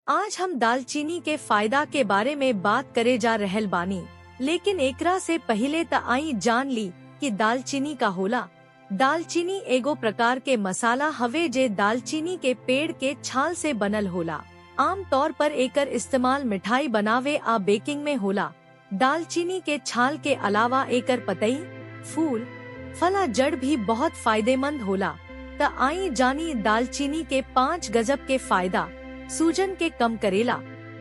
आज हम दालचीनी के फायदा के बारे में बात करे जा रहल बानी, लेकिन एकरा से पहले त आई जान ली कि दालचीनी का होला। दालचीनी एगो प्रकार के मसाला हवे जे दालचीनी के पेड़ के छाल से बनल होला। आम तौर पर एकर इस्तेमाल मिठाई बनावे आ बेकिंग में होला। दालचीनी के छाल के अलावा एकर पतई, फूल, फल, जड़ भी बहुत फायदेमंद होला। त आई जानी दालचीनी के 5 गजब के फायदा। सूजन के कम करेला।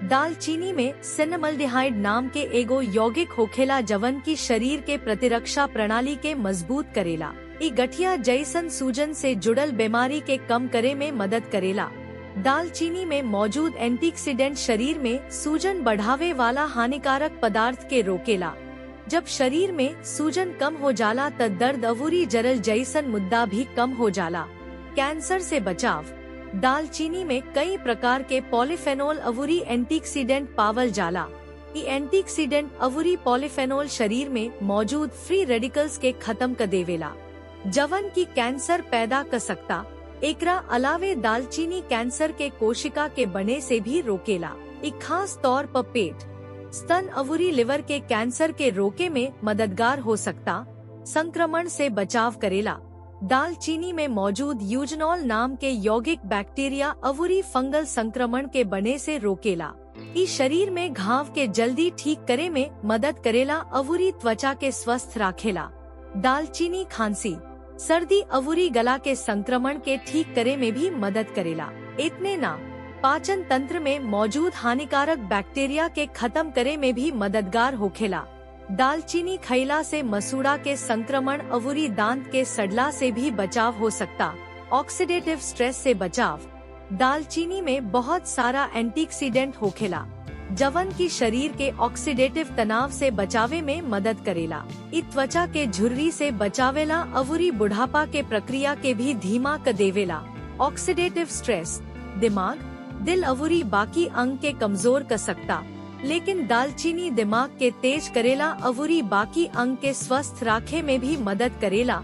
दालचीनी में सिनेमल्डिहाइड नाम के एगो यौगिक होखेला जवन की शरीर के प्रतिरक्षा प्रणाली के मजबूत करेला। ई गठिया जैसन सूजन से जुड़ल बीमारी के कम करे में मदद करेला। दालचीनी में मौजूद एंटीऑक्सीडेंट शरीर में सूजन बढ़ावे वाला हानिकारक पदार्थ के रोकेला। जब शरीर में सूजन कम हो जाला त दर्द अवूरी जरल जैसन मुद्दा भी कम हो जाला। कैंसर से बचाव। दालचीनी में कई प्रकार के पॉलीफेनोल अवूरी एंटीऑक्सीडेंट पावल जाला। ये एंटीऑक्सीडेंट अवूरी पॉलीफेनोल शरीर में मौजूद फ्री रेडिकल्स के खत्म कर देवेला, जवन की कैंसर पैदा कर सकता। एकरा अलावे दालचीनी कैंसर के कोशिका के बने से भी रोकेला। एक खास तौर पर पेट, स्तन अवूरी लिवर के कैंसर के रोके में मददगार हो सकता। संक्रमण से बचाव करेला। दालचीनी में मौजूद यूजनॉल नाम के यौगिक बैक्टीरिया अवूरी फंगल संक्रमण के बने से रोकेला। ई शरीर में घाव के जल्दी ठीक करे में मदद करेला। अवूरी त्वचा के स्वस्थ राखेला। दालचीनी खांसी, सर्दी अवूरी गला के संक्रमण के ठीक करे में भी मदद करेला। इतने ना, पाचन तंत्र में मौजूद हानिकारक बैक्टीरिया के खत्म करे में भी मददगार होखेला। दालचीनी खइला से मसूड़ा के संक्रमण अवूरी दांत के सड़ला से भी बचाव हो सकता। ऑक्सीडेटिव स्ट्रेस से बचाव। दालचीनी में बहुत सारा एंटीऑक्सीडेंट होखेला, जवन की शरीर के ऑक्सीडेटिव तनाव से बचावे में मदद करेला। इ त्वचा के झुर्री से बचावेला। अवूरी बुढ़ापा के प्रक्रिया के भी धीमा कर देवेला। ऑक्सीडेटिव स्ट्रेस दिमाग, दिल अवूरी बाकी अंग के कमजोर कर सकता, लेकिन दालचीनी दिमाग के तेज करेला। अवूरी बाकी अंग के स्वस्थ राखे में भी मदद करेला।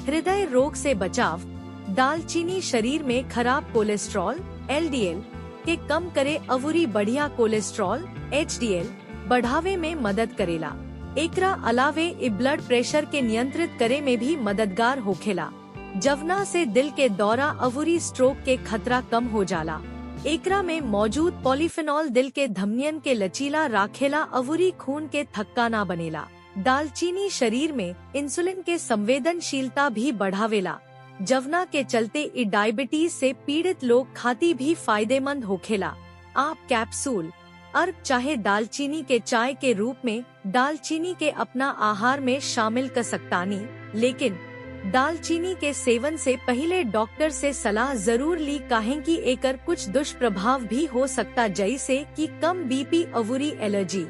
हृदय रोग से बचाव। दालचीनी शरीर में खराब कोलेस्ट्रॉल LDL के कम करे। अवूरी बढ़िया कोलेस्ट्रॉल HDL बढ़ावे में मदद करेला। एकरा अलावे इ ब्लड प्रेशर के नियंत्रित करे में भी मददगार होखेला। जवना से दिल के दौरा अवूरी स्ट्रोक के खतरा कम हो जाला। एकरा में मौजूद पॉलीफेनॉल दिल के धमनियन के लचीला राखेला। अवूरी खून के थक्का ना बनेला। दालचीनी शरीर में इंसुलिन के संवेदनशीलता भी बढ़ावेला, जवना के चलते इ डायबिटीज से पीड़ित लोग खाती भी फायदेमंद होखेला। आप कैप्सूल, अर्क चाहे दालचीनी के चाय के रूप में दालचीनी के अपना आहार में शामिल कर सकतानी, लेकिन दालचीनी के सेवन से पहले डॉक्टर से सलाह जरूर ली, काहे कि एकर कुछ दुष्प्रभाव भी हो सकता, जैसे कि कम BP अवूरी एलर्जी।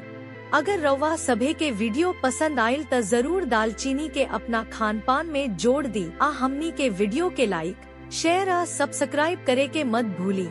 अगर रवा सभे के वीडियो पसंद आयल त जरूर दालचीनी के अपना खान पान में जोड़ दी। हमनी के वीडियो के लाइक, शेयर आ सब्सक्राइब करे के मत भूली।